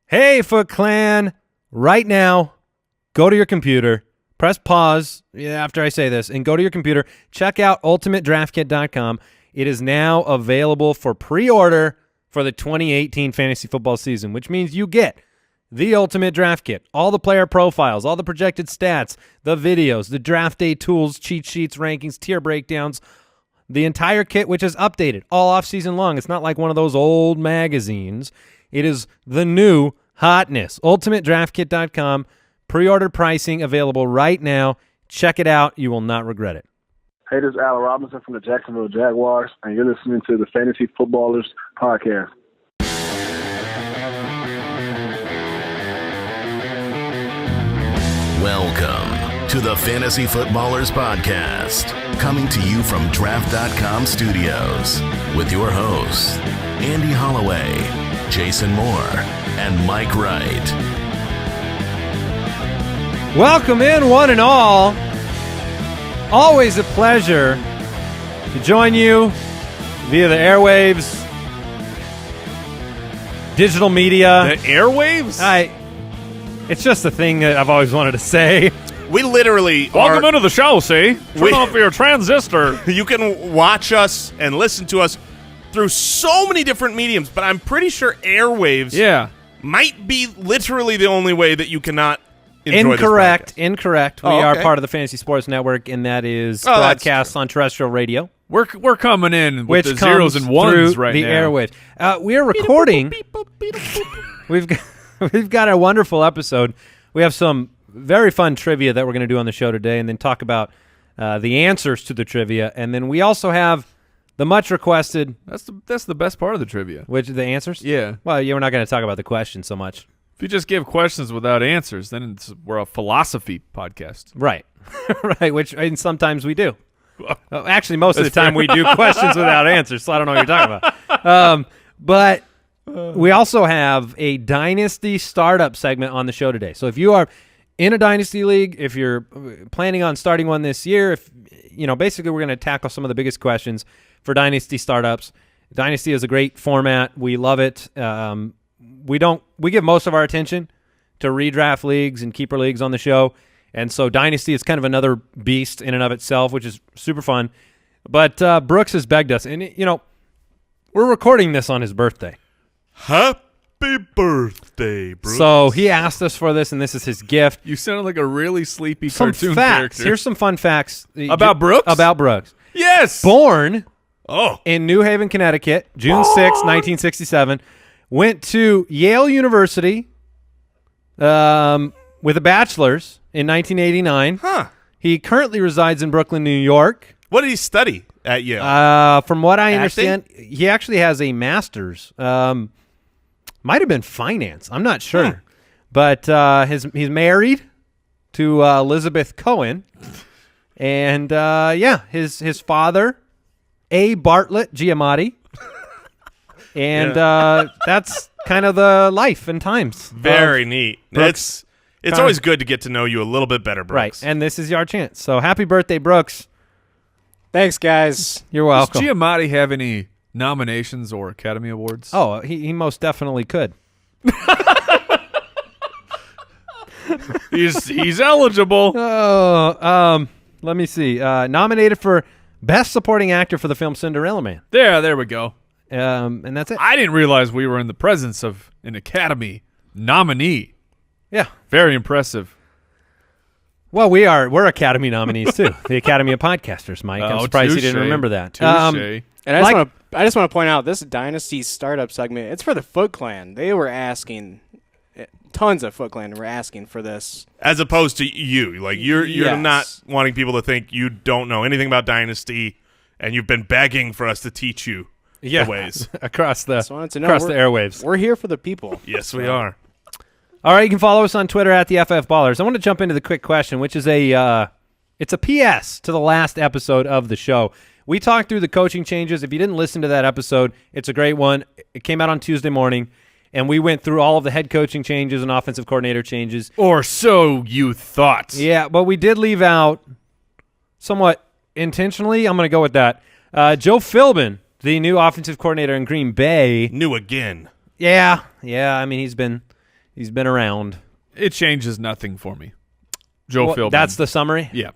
Hey, Foot Clan, right now, go to your computer, press pause after I say this, and go to your computer. Check out ultimatedraftkit.com. It is now available for pre-order for the 2018 fantasy football season, which means you get the Ultimate Draft Kit, all the player profiles, all the projected stats, the videos, the draft day tools, cheat sheets, rankings, tier breakdowns, the entire kit, which is updated all off-season long. It's not like one of those old magazines. It is the new hotness. UltimateDraftKit.com. Pre-order pricing available right now. Check it out. You will not regret it. Hey, this is Allen Robinson from the Jacksonville Jaguars, and you're listening to the Fantasy Footballers Podcast. Welcome to the Fantasy Footballers Podcast, coming to you from Draft.com Studios with your hosts, Andy Holloway, Jason Moore, and Mike Wright. Welcome in, one and all. Always a pleasure to join you via the airwaves, digital media. The airwaves? It's just a thing that I've always wanted to say. We literally Welcome into the show, see? Turn off your transistor. You can watch us and listen to us through so many different mediums, but I'm pretty sure airwaves might be literally the only way that you cannot enjoy Incorrect. this Incorrect. We are part of the Fantasy Sports Network, and that is broadcast on terrestrial radio. We're coming in with which the zeros and ones through right the now. airwaves. We are recording. We've got a wonderful episode. We have some very fun trivia that we're going to do on the show today, and then talk about the answers to the trivia. And then we also have the much requested. That's the best part of the trivia. Which the answers? Yeah. Well, we're not going to talk about the questions so much. If you just give questions without answers, then we're a philosophy podcast. Right. Right, which and sometimes we do. Actually, most of the time we do questions without answers, so I don't know what you're talking about. But we also have a Dynasty Startup segment on the show today. So if you are in a Dynasty League, if you're planning on starting one this year, basically we're going to tackle some of the biggest questions for Dynasty Startups. Dynasty is a great format. We love it. We give most of our attention to redraft leagues and keeper leagues on the show. And so Dynasty is kind of another beast in and of itself, which is super fun. But Brooks has begged us. And, we're recording this on his birthday. Happy birthday, Brooks. So he asked us for this, and this is his gift. You sounded like a really sleepy Some cartoon facts. character. Here's some fun facts. About Brooks? About Brooks. Yes! Born in New Haven, Connecticut, June 6, 1967. Went to Yale University with a bachelor's in 1989. Huh. He currently resides in Brooklyn, New York. What did he study at Yale? From what I understand, he actually has a master's. Might have been finance. I'm not sure. But he's married to Elizabeth Cohen. And, his father, A. Bartlett Giamatti. And that's kind of the life and times. Very neat. Brooks. It's always good to get to know you a little bit better, Brooks. Right, and this is your chance. So happy birthday, Brooks. Thanks, guys. You're welcome. Does Giamatti have any nominations or Academy Awards? Oh, he most definitely could. He's eligible. Oh, let me see. Nominated for Best Supporting Actor for the film Cinderella Man. There we go. And that's it. I didn't realize we were in the presence of an Academy nominee. Yeah. Very impressive. Well, we're Academy nominees too. The Academy of Podcasters, Mike. I'm surprised you didn't remember that. Touche. And I just want to point out this Dynasty Startup segment. It's for the Foot Clan. They were asking, tons of Foot Clan were asking for this, As opposed to you, like you're Yes. not wanting people to think you don't know anything about Dynasty, and you've been begging for us to teach you the ways. across the Just wanted to know across the airwaves. We're here for the people. Yes, we are. All right, you can follow us on Twitter at the FF Ballers. I want to jump into the quick question, which is it's a PS to the last episode of the show. We talked through the coaching changes. If you didn't listen to that episode, it's a great one. It came out on Tuesday morning, and we went through all of the head coaching changes and offensive coordinator changes. Or so you thought. Yeah, but we did leave out, somewhat intentionally, I'm going to go with that, Joe Philbin, the new offensive coordinator in Green Bay. New again. Yeah. I mean, he's been He's been around. It changes nothing for me. Joe Philbin. That's the summary? Yeah.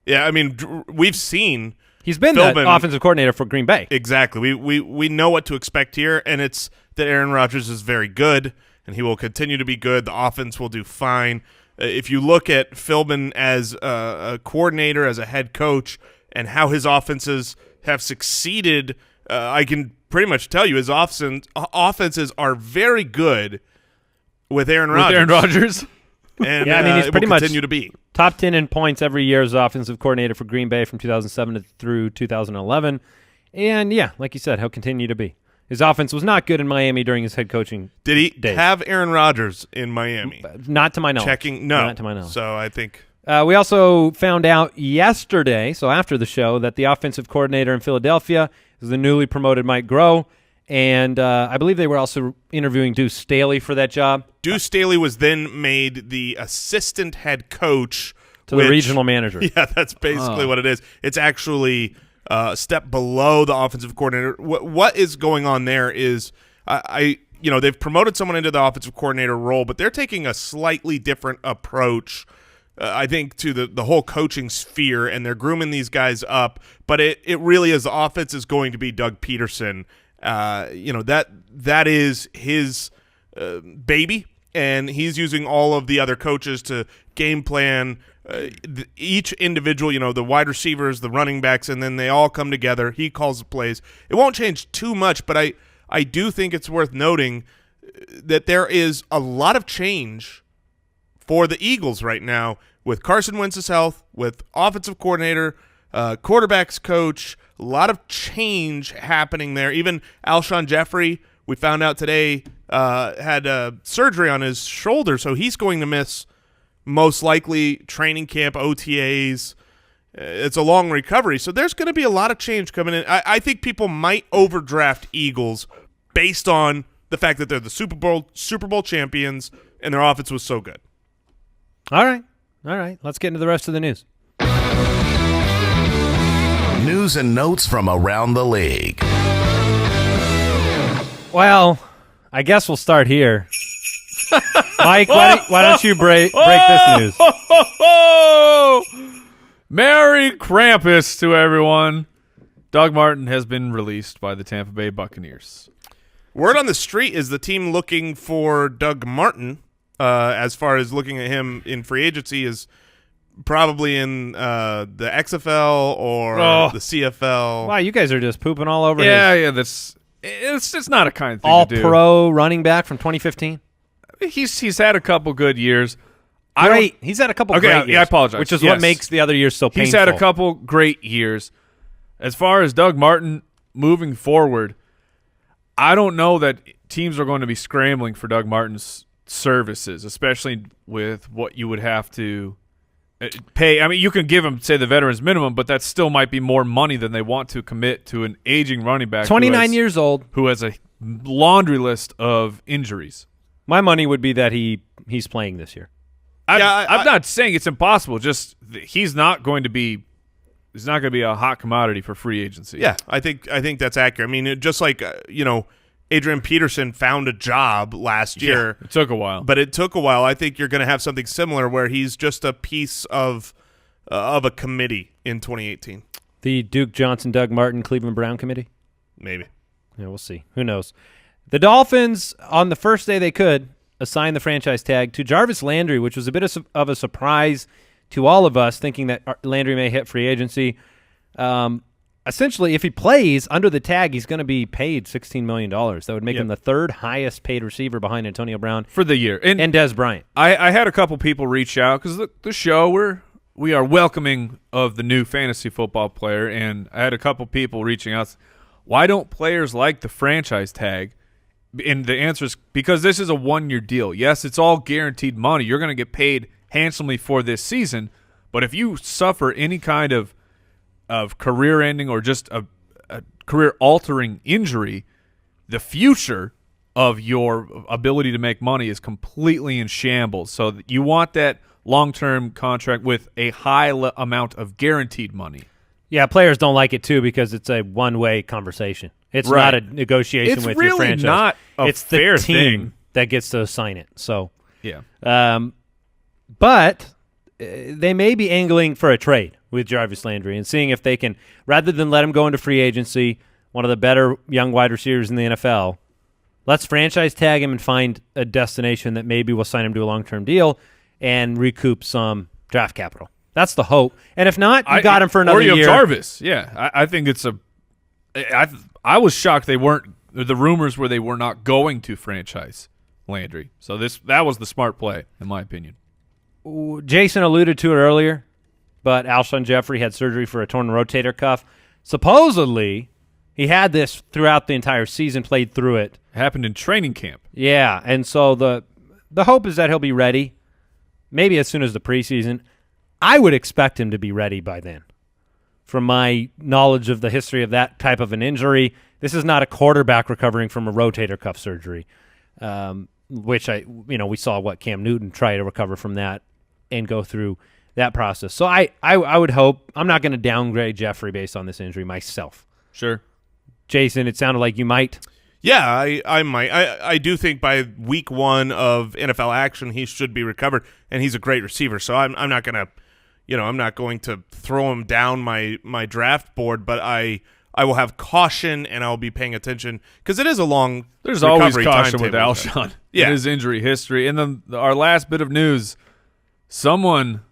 Yeah, I mean, we've seen he's been Philbin, the offensive coordinator for Green Bay. Exactly. We know what to expect here, and it's that Aaron Rodgers is very good, and he will continue to be good. The offense will do fine. If you look at Philbin as a coordinator, as a head coach, and how his offenses have succeeded, I can pretty much tell you his offenses are very good with Aaron Rodgers. With Aaron Rodgers? And yeah, I mean, he's pretty much continue to be top 10 in points every year as offensive coordinator for Green Bay from 2007 through 2011. And, yeah, like you said, he'll continue to be. His offense was not good in Miami during his head coaching Did he days. have Aaron Rodgers in Miami? Not to my knowledge. No. Not to my knowledge. So I think we also found out yesterday, so after the show, that the offensive coordinator in Philadelphia is the newly promoted Mike Groh. And I believe they were also interviewing Deuce Staley for that job. Deuce Staley was then made the assistant head coach to the regional manager. Yeah, that's basically what it is. It's actually a step below the offensive coordinator. What is going on there is they've promoted someone into the offensive coordinator role, but they're taking a slightly different approach, I think, to the whole coaching sphere, and they're grooming these guys up. But it really is the offense is going to be Doug Peterson. That is his baby, and he's using all of the other coaches to game plan each individual, the wide receivers, the running backs, and then they all come together. He calls the plays. It won't change too much, but I do think it's worth noting that there is a lot of change for the Eagles right now with Carson Wentz's health, with offensive coordinator, quarterbacks coach, a lot of change happening there. Even Alshon Jeffery, we found out today, had surgery on his shoulder, so he's going to miss most likely training camp, OTAs. It's a long recovery, so there's going to be a lot of change coming in. I think people might overdraft Eagles based on the fact that they're the Super Bowl champions and their offense was so good. All right. Let's get into the rest of the news. News and notes from around the league. Well, I guess we'll start here. Mike, why don't you break this news? Merry Krampus to everyone. Doug Martin has been released by the Tampa Bay Buccaneers. Word on the street is the team looking for Doug Martin, as far as looking at him in free agency, is probably in the XFL or the CFL. Wow, you guys are just pooping all over it's just not a kind thing to do. All-pro running back from 2015? He's had a couple good years. He's had a couple great years. I apologize. Which is what makes the other years so painful. He's had a couple great years. As far as Doug Martin moving forward, I don't know that teams are going to be scrambling for Doug Martin's services, especially with what you would have to pay. I mean, you can give him, say, the veterans minimum, but that still might be more money than they want to commit to an aging running back 29 years old who has a laundry list of injuries. My money would be that he's playing this year. I'm not saying it's impossible. Just he's not going to be a hot commodity for free agency. Yeah, I think that's accurate. I mean, just like Adrian Peterson found a job last year. It took a while. But it took a while. I think you're going to have something similar where he's just a piece of a committee in 2018. The Duke Johnson, Doug Martin, Cleveland Brown committee? Maybe. Yeah, we'll see. Who knows? The Dolphins, on the first day they could, assigned the franchise tag to Jarvis Landry, which was a bit of a surprise to all of us, thinking that Landry may hit free agency. Essentially, if he plays under the tag, he's going to be paid $16 million. That would make him the third highest paid receiver behind Antonio Brown for the year. And Dez Bryant. I had a couple people reach out because the show, we are welcoming of the new fantasy football player, and I had a couple people reaching out. Why don't players like the franchise tag? And the answer is because this is a one-year deal. Yes, it's all guaranteed money. You're going to get paid handsomely for this season, but if you suffer any kind of career-ending or just a career-altering injury, the future of your ability to make money is completely in shambles. So you want that long-term contract with a high amount of guaranteed money. Yeah, players don't like it too because it's a one-way conversation. It's not a negotiation with your franchise. It's really not a it's fair the team thing that gets to sign it. So, Yeah. But they may be angling for a trade with Jarvis Landry and seeing if they can, rather than let him go into free agency, one of the better young wide receivers in the NFL, let's franchise tag him and find a destination that maybe will sign him to a long-term deal and recoup some draft capital. That's the hope. And if not, you got him for another or you have year. Jarvis. Yeah, I think it's I was shocked they weren't. The rumors were they were not going to franchise Landry. So that was the smart play, in my opinion. Jason alluded to it earlier, but Alshon Jeffery had surgery for a torn rotator cuff. Supposedly, he had this throughout the entire season, played through it. It happened in training camp. Yeah, and so the hope is that he'll be ready, maybe as soon as the preseason. I would expect him to be ready by then. From my knowledge of the history of that type of an injury, this is not a quarterback recovering from a rotator cuff surgery, which we saw what Cam Newton try to recover from that and go through that process. So I would hope. I'm not going to downgrade Jeffrey based on this injury myself. Sure. Jason, it sounded like you might. Yeah, I might. I do think by week 1 of NFL action he should be recovered, and he's a great receiver. So I'm not going to, I'm not going to throw him down my draft board, but I will have caution and I'll be paying attention because it is a long. There's always recovery caution with timetable. Alshon Yeah. in his injury history. And then our last bit of news: someone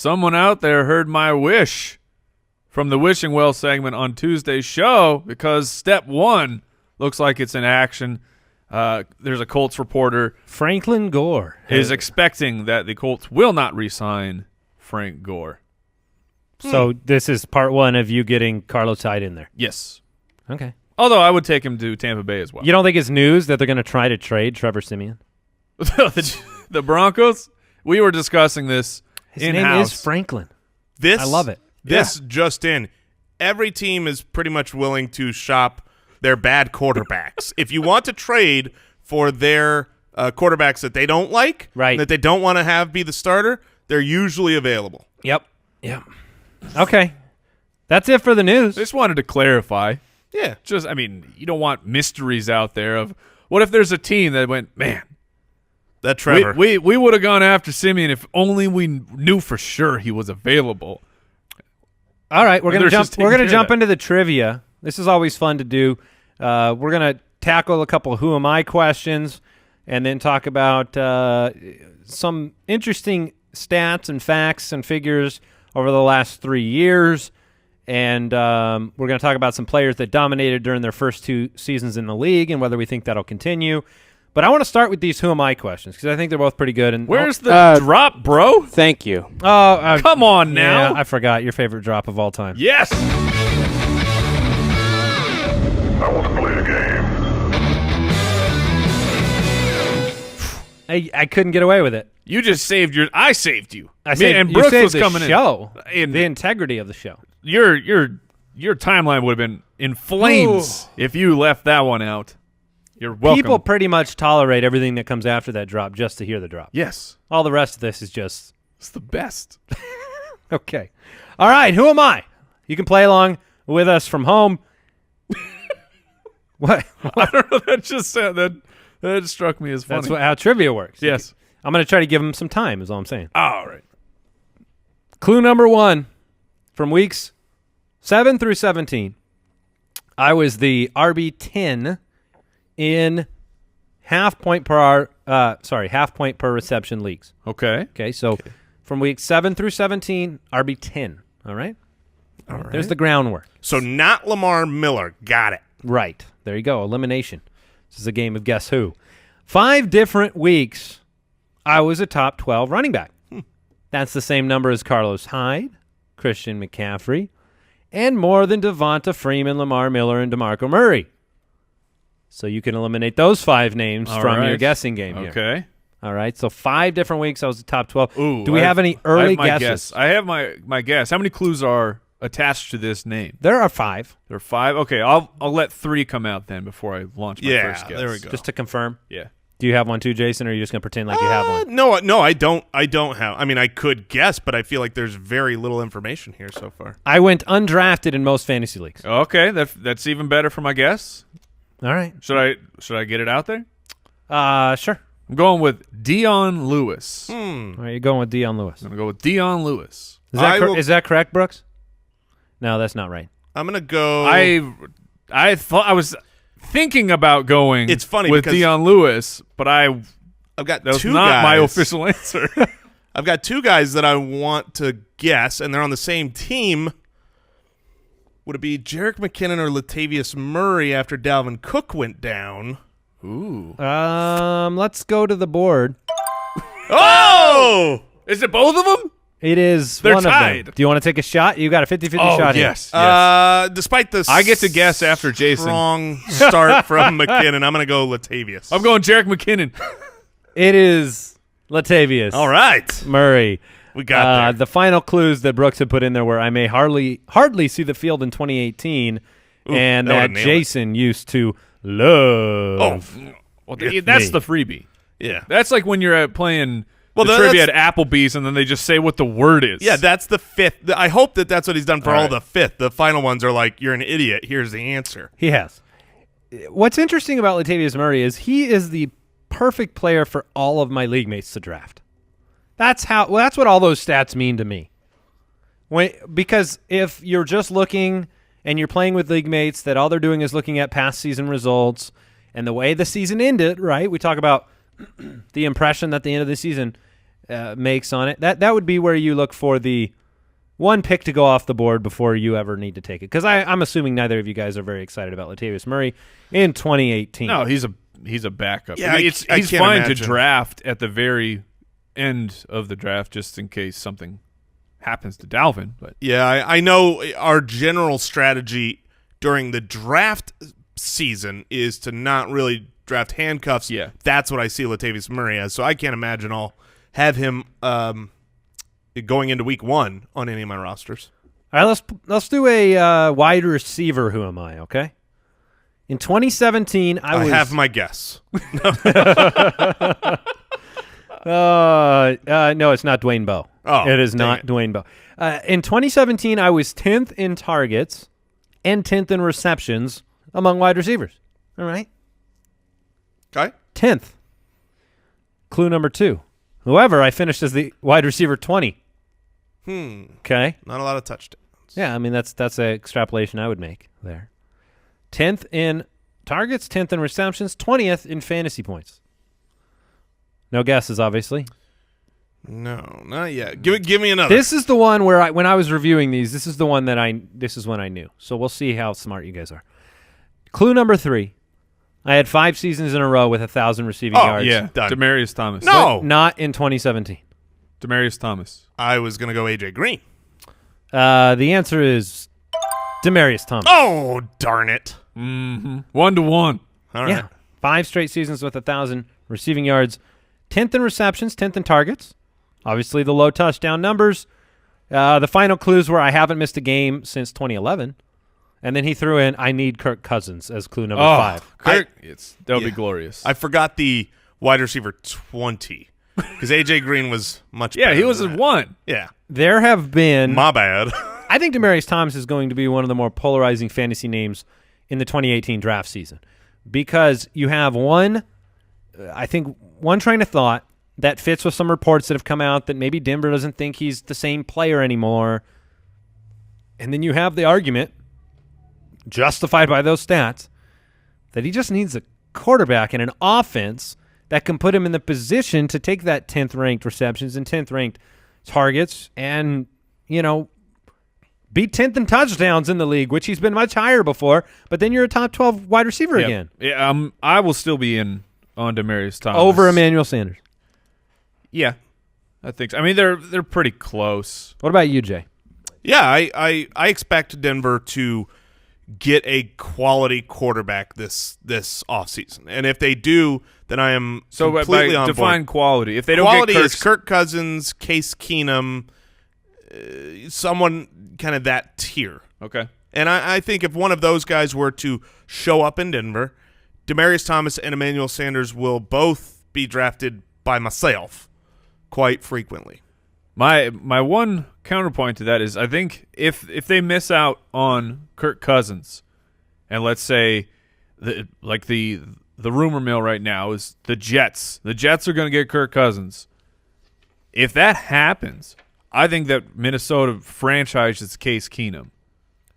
out there heard my wish from the Wishing Well segment on Tuesday's show because step 1 looks like it's in action. There's a Colts reporter. Franklin Gore Is expecting that the Colts will not re-sign Frank Gore. So this is part 1 of you getting Carlos Hyde in there. Yes. Okay. Although I would take him to Tampa Bay as well. You don't think it's news that they're going to try to trade Trevor Siemian? the Broncos? We were discussing this His in-house. name is Franklin. This I love it. This just in. Every team is pretty much willing to shop their bad quarterbacks. If you want to trade for their quarterbacks that they don't like, right, that they don't want to have be the starter, they're usually available. Yep. Okay. That's it for the news. I just wanted to clarify. Yeah. You don't want mysteries out there of what if there's a team that went, man, that Trevor. We would have gone after Simeon if only we knew for sure he was available. All right, we're going to jump that. into the trivia. This is always fun to do. We're going to tackle a couple of who am I questions and then talk about some interesting stats and facts and figures over the last 3 years. And we're going to talk about some players that dominated during their first 2 seasons in the league and whether we think that'll continue. But I want to start with these who am I questions because I think they're both pretty good. And where's the drop, bro? Thank you. Oh, come on now. Yeah, I forgot your favorite drop of all time. Yes. I want to play a game. I couldn't get away with it. You just saved your. I saved you. And Brooks saved was the coming show, in. the integrity of the show. Your timeline would have been in flames if you left that one out. You're welcome. People pretty much tolerate everything that comes after that drop just to hear the drop. Yes. All the rest of this is just It's the best. okay. All right, who am I? You can play along with us from home. What? I don't know. That just that struck me as funny. That's how trivia works. Yes. I'm going to try to give him some time is all I'm saying. All right. Clue number 1 from weeks 7 through 17. I was the RB10 in half point per reception leagues. Okay. Okay, so from week 7 through 17, RB10. All right? All right. There's the groundwork. So not Lamar Miller. Got it. Right. There you go. Elimination. This is a game of guess who. 5 different weeks, I was a top 12 running back. That's the same number as Carlos Hyde, Christian McCaffrey, and more than Devonta Freeman, Lamar Miller, and DeMarco Murray. So you can eliminate those 5 names from your guessing game here. Okay. All right. So 5 different weeks, I was the top 12. Ooh, Do we have any early I have my guesses? Guess. I have my guess. How many clues are attached to this name? There are 5. There are 5. Okay, I'll let 3 come out then before I launch my first guess. There we go. Just to confirm. Yeah. Do you have one too, Jason, or are you just going to pretend like you have one? No, I don't have. I mean, I could guess, but I feel like there's very little information here so far. I went undrafted in most fantasy leagues. Okay, that's even better for my guess. All right. Should I get it out there? Sure. I'm going with Dion Lewis. All right, you're going with Dion Lewis. I'm going to go with Dion Lewis. Is that correct, Brooks? No, that's not right. I'm going to go. I thought I was thinking about going. It's funny with because Dion Lewis, but I've got that was two not guys. my official answer. I've got two guys that I want to guess, and they're on the same team. Would it be Jerick McKinnon or Latavius Murray after Dalvin Cook went down? Ooh. Let's go to the board. Oh! Is it both of them? It is They're one tied. of them. Do you want to take a shot? You got a 50-50 shot here. Yes. Yes. Despite the I get to guess after Jason. strong start from McKinnon, I'm going to go Latavius. I'm going Jerick McKinnon. It is Latavius. All right. Murray. We got there. The final clues that Brooks had put in there were I may hardly see the field in 2018 and that that would've nailed Jason used to love. Well, With that's me. the freebie. Yeah. That's like when you're playing Well, the that's- trivia at Applebee's and then they just say what the word is. Yeah, that's the fifth. I hope that's what he's done for All all right. the fifth. The final ones are like, you're an idiot. Here's the answer. He has. What's interesting about Latavius Murray is he is the perfect player for all of my league mates to draft. That's what all those stats mean to me. Because if you're just looking and you're playing with league mates that all they're doing is looking at past season results and the way the season ended, right? We talk about the impression that the end of the season makes on it. That would be where you look for the one pick to go off the board before you ever need to take it. Because I'm assuming neither of you guys are very excited about Latavius Murray in 2018. No, he's a backup. Yeah, he's I can't fine imagine. to draft at the very end of the draft just in case something happens to Dalvin. But Yeah, I know our general strategy during the draft season is to not really draft handcuffs. Yeah. That's what I see Latavius Murray as. So I can't imagine I'll have him going into week 1 on any of my rosters. All right, let's do a wide receiver. Who am I? Okay. In 2017, I have my guess. No, it's not Dwayne Bowe. Oh, it is dang not it. Dwayne Bowe. In 2017, I was 10th in targets and 10th in receptions among wide receivers. All right. Okay. 10th. Clue number 2. However, I finished as the wide receiver 20. Okay. Not a lot of touchdowns. Yeah, I mean, that's an extrapolation I would make there. 10th in targets, 10th in receptions, 20th in fantasy points. No guesses, obviously. No, not yet. Give me another. This is the one where when I was reviewing these, this is the one that this is when I knew. So we'll see how smart you guys are. Clue number 3. I had 5 seasons in a row with 1,000 receiving yards. yeah, done. Demaryius Thomas. No. Not in 2017. Demaryius Thomas. I was going to go AJ Green. The answer is Demaryius Thomas. Oh, darn it. 1-1. All right. Yeah. 5 straight seasons with 1,000 receiving yards. 10th in receptions, 10th in targets. Obviously, the low touchdown numbers. The final clues were I haven't missed a game since 2011. And then he threw in I need Kirk Cousins as clue number 5. Kirk, that would be glorious. I forgot the wide receiver 20 because AJ Green was much yeah, better he was than a that. 1. Yeah. There have been My bad. I think Demaryius Thomas is going to be one of the more polarizing fantasy names in the 2018 draft season because you have one train of thought that fits with some reports that have come out that maybe Denver doesn't think he's the same player anymore. And then you have the argument, justified by those stats, that he just needs a quarterback and an offense that can put him in the position to take that 10th ranked receptions and 10th ranked targets and, be 10th in touchdowns in the league, which he's been much higher before, but then you're a top 12 wide receiver again. Yeah, I will still be in on Demaryius Thomas. Over Emmanuel Sanders. Yeah, I think so. I mean, they're pretty close. What about you, Jay? Yeah, I expect Denver to get a quality quarterback this offseason. And if they do, then I am So completely by on define board. quality. If they don't Quality get is Kirk Cousins, Case Keenum, someone kind of that tier. Okay. And I think if one of those guys were to show up in Denver, Demaryius Thomas and Emmanuel Sanders will both be drafted by myself quite frequently. My one counterpoint to that is I think if they miss out on Kirk Cousins, and let's say the the rumor mill right now is the Jets. The Jets are going to get Kirk Cousins. If that happens, I think that Minnesota franchises Case Keenum.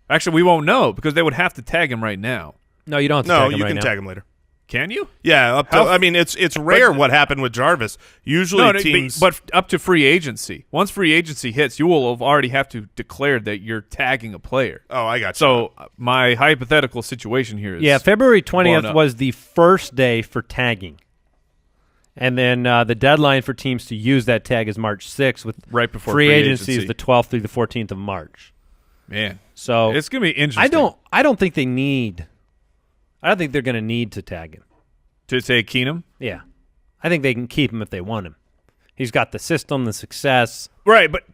Actually, we won't know because they would have to tag him right now. No, you don't have to No, tag him you right can now. tag him later. Can you? Yeah, I mean, it's rare what happened with Jarvis. Usually teams... But up to free agency. Once free agency hits, you will have already have to declare that you're tagging a player. Oh, I got you. So my hypothetical situation here is... Yeah, February blown 20th up. was the first day for tagging. And then the deadline for teams to use that tag is March 6th, with Right before free free agency is agency. the 12th through the 14th of March. Man, So it's going to be interesting. I don't think they're going to need to tag him. To say Keenum? Yeah. I think they can keep him if they want him. He's got the system, the success. Right, but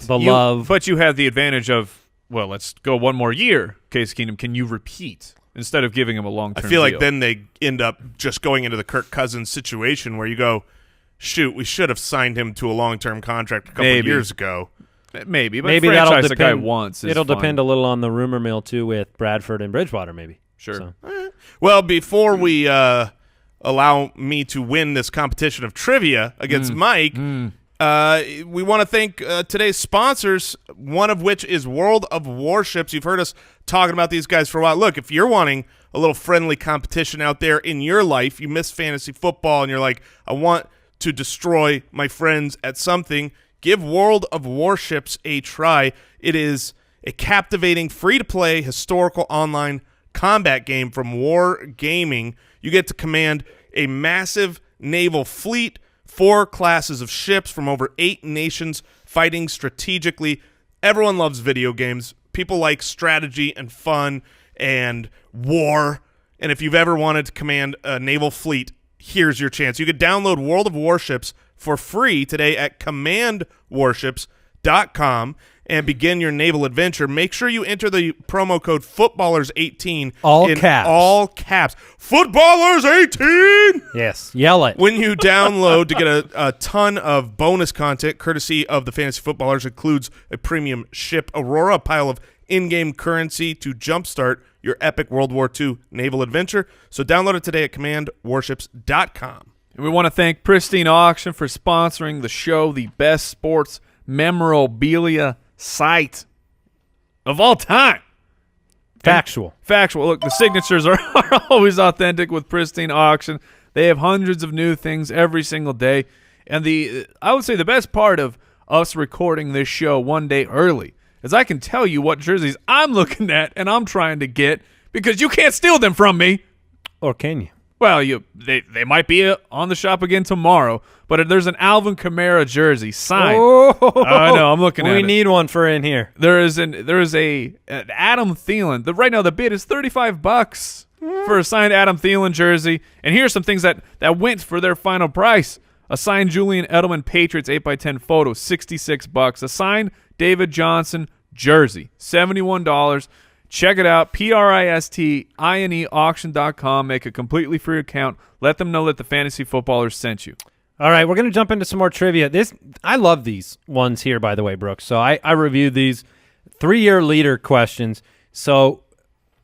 The love. But you have the advantage of, well, let's go one more year, Case Keenum. Can you repeat instead of giving him a long-term I feel like deal? then they end up just going into the Kirk Cousins situation where you go, shoot, we should have signed him to a long-term contract a couple of Maybe. years ago. Maybe, but Maybe franchise that'll the guy depend. wants. It'll depend a little on the rumor mill too with Bradford and Bridgewater, maybe. Sure. So. Well, before we allow me to win this competition of trivia against Mike, we want to thank today's sponsors, one of which is World of Warships. You've heard us talking about these guys for a while. Look, if you're wanting a little friendly competition out there in your life, you miss fantasy football, and you're like, I want to destroy my friends at something, give World of Warships a try. It is a captivating, free-to-play, historical online combat game from War Gaming. You get to command a massive naval fleet, 4 classes of ships from over 8 nations fighting strategically. Everyone loves video games. People like strategy and fun and war. And if you've ever wanted to command a naval fleet, here's your chance. You could download World of Warships for free today at commandwarships.com and begin your naval adventure. Make sure you enter the promo code Footballers18 All in caps. all caps. Footballers18! Yes. Yell it. When you download to get a ton of bonus content courtesy of the Fantasy Footballers, includes a premium ship Aurora, a pile of in-game currency to jumpstart your epic World War II naval adventure. So download it today at commandwarships.com. And we want to thank Pristine Auction for sponsoring the show, the best sports memorabilia site of all time. Factual. Factual. Look, the signatures are always authentic with Pristine Auction. They have hundreds of new things every single day. And I would say the best part of us recording this show one day early is I can tell you what jerseys I'm looking at and I'm trying to get because you can't steal them from me. Or can you? Well, they might be on the shop again tomorrow, but there's an Alvin Kamara jersey signed. Oh, I know, I'm looking at it. We need one for in here. There is an Adam Thielen. Right now the bid is $35 for a signed Adam Thielen jersey. And here's some things that went for their final price. A signed Julian Edelman Patriots 8x10 photo, $66. A signed David Johnson jersey, $71. Check it out, PRISTINE auction.com. Make a completely free account. Let them know that the Fantasy Footballers sent you. All right, we're going to jump into some more trivia. I love these ones here, by the way, Brooks. So I reviewed these 3-year leader questions. So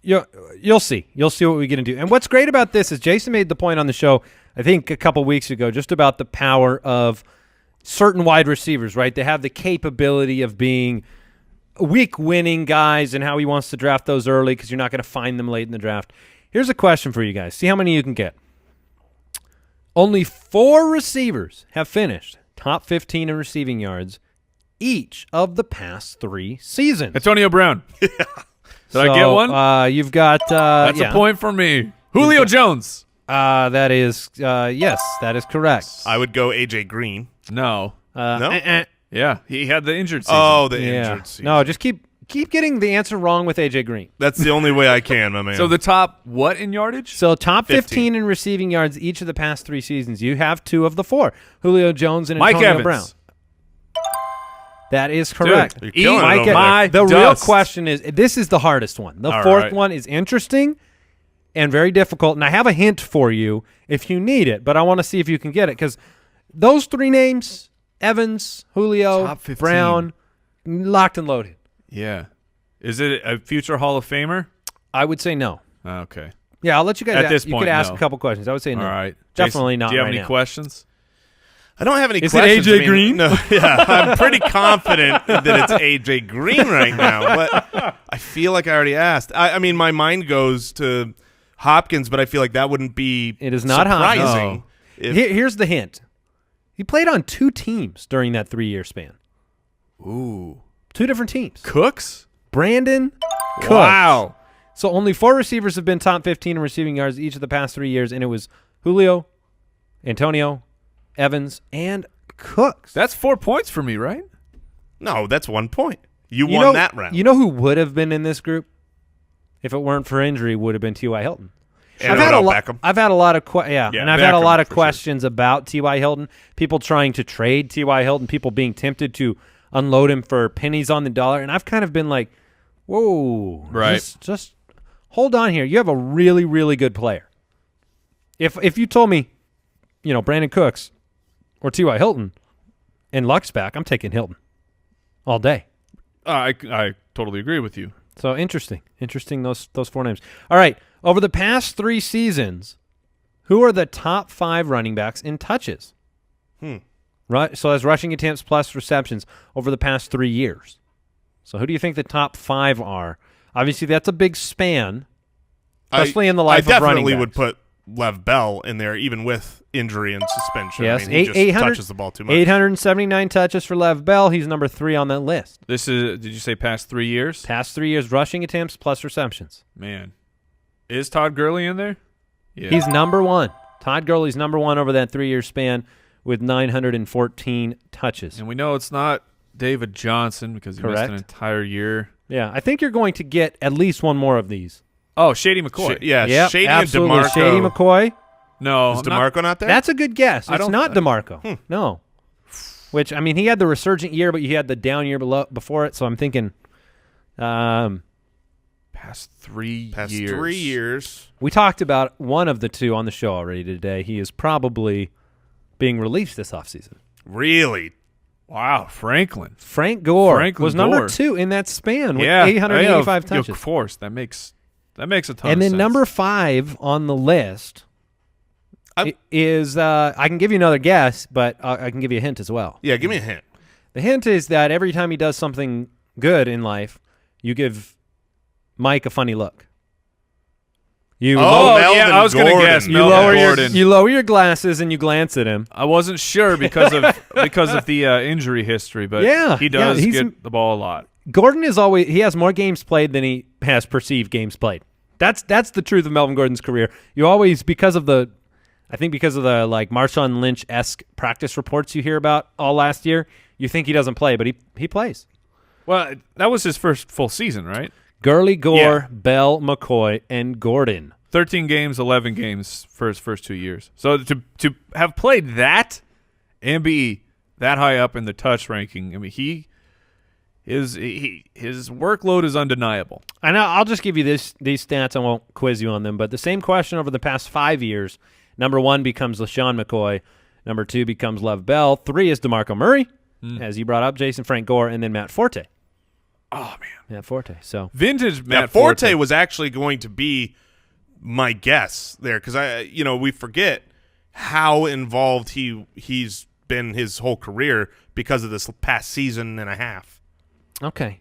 you'll see. You'll see what we get into. And what's great about this is Jason made the point on the show, I think a couple weeks ago, just about the power of certain wide receivers, right? They have the capability of being week-winning guys and how he wants to draft those early because you're not going to find them late in the draft. Here's a question for you guys. See how many you can get. Only 4 receivers have finished top 15 in receiving yards each of the past 3 seasons. Antonio Brown. Did I get one? You've got That's a point for me. Julio Jones. That is yes, that is correct. I would go A.J. Green. No. No? Yeah, he had the injured season. Oh, the Yeah. injured season. No, just keep getting the answer wrong with AJ Green. That's the only way I can, my man. So the top what in yardage? So top 15 15 in receiving yards each of the past 3 seasons. You have 2 of the 4. Julio Jones and Mike Antonio Evans. Brown. That is correct. You're killing it Mike over Evans. there. The real Dust. question is, this is the hardest one. The All 4th right. one is interesting and very difficult. And I have a hint for you if you need it, but I want to see if you can get it because those 3 names, Evans, Julio, Top 15. Brown, locked and loaded. Yeah. Is it a future Hall of Famer? I would say no. Okay. Yeah, I'll let you guys At this you point, could ask no. a couple questions. I would say no. All right. Definitely Jason, not do you have right any now. questions? I don't have any Is it questions. AJ Green? No, yeah, I'm pretty confident that it's AJ Green right now, but I feel like I already asked. I mean, my mind goes to Hopkins, but I feel like that wouldn't be It is not surprising. Hopkins. if- Here's the hint. He played on 2 teams during that 3-year span. Ooh. 2 different teams. Cooks? Brandon Cooks. Wow. So only 4 receivers have been top 15 in receiving yards each of the past 3 years, and it was Julio, Antonio, Evans, and Cooks. That's 4 points for me, right? No, that's 1 point. You won that round. You know who would have been in this group if it weren't for injury? Would have been T.Y. Hilton. And I've had a lot. Beckham. I've had a lot of and I've had a Beckham, lot of for sure. questions about T.Y. Hilton. People trying to trade T.Y. Hilton. People being tempted to unload him for pennies on the dollar. And I've kind of been like, whoa, Right. Just hold on here. You have a really, really good player. If you told me, Brandon Cooks or T.Y. Hilton and Luck's back, I'm taking Hilton all day. I totally agree with you. So interesting those 4 names. All right, over the past 3 seasons, who are the top 5 running backs in touches? Right. So that's rushing attempts plus receptions over the past 3 years. So who do you think the top 5 are? Obviously, that's a big span, especially in the life of running backs. I definitely would put Lev Bell in there, even with injury and suspension. Yes, I mean, he just touches the ball too much. 879 touches for Lev Bell. He's number 3 on that list. This is, did you say past 3 years? Past 3 years, rushing attempts plus receptions. Man. Is Todd Gurley in there? Yeah. He's number 1. Todd Gurley's number 1 over that 3-year span with 914 touches. And we know it's not David Johnson because he missed an entire year. Yeah, I think you're going to get at least one more of these. Oh, Shady McCoy. Yep, Shady absolutely. and DeMarco. Shady McCoy. No. Is DeMarco not there? That's a good guess. I It's don't- not DeMarco. No. Which, I mean, he had the resurgent year, but he had the down year before it, so I'm thinking Past 3 Past years. 3 years. we talked about one of the 2 on the show already today. He is probably being released this offseason. Really? Wow, Franklin. Frank Gore Franklin was number Gore. 2 in that span with Yeah. 885 touches. Of course, that makes a ton of sense. And then number 5 on the list is I can give you another guess, but I can give you a hint as well. Yeah, give me a hint. The hint is that every time he does something good in life, you give Mike a funny look. You Melvin I was going to Gordon. guess you Melvin lower Gordon. you lower your glasses and you glance at him. I wasn't sure because of the injury history, but Yeah, he does he's- get the ball a lot. Gordon he has more games played than he has perceived games played. That's the truth of Melvin Gordon's career. You always because of the like Marshawn Lynch-esque practice reports you hear about all last year, you think he doesn't play, but he plays. Well, that was his first full season, right? Gurley, Gore, Yeah. Bell, McCoy, and Gordon. 13 games, 11 games for his first 2 years. So to have played that and be that high up in the touch ranking, I mean, his workload is undeniable. I know. I'll just give you these stats. I won't quiz you on them, but the same question over the past 5 years. Number 1 becomes LaShawn McCoy. Number 2 becomes Lev Bell. 3 is DeMarco Murray, as you brought up, Jason, Frank Gore, and then Matt Forte. Oh, man. Matt Forte. So Vintage Now, Matt Forte was actually going to be my guess there because we forget how involved he's been his whole career because of this past season and a half. okay.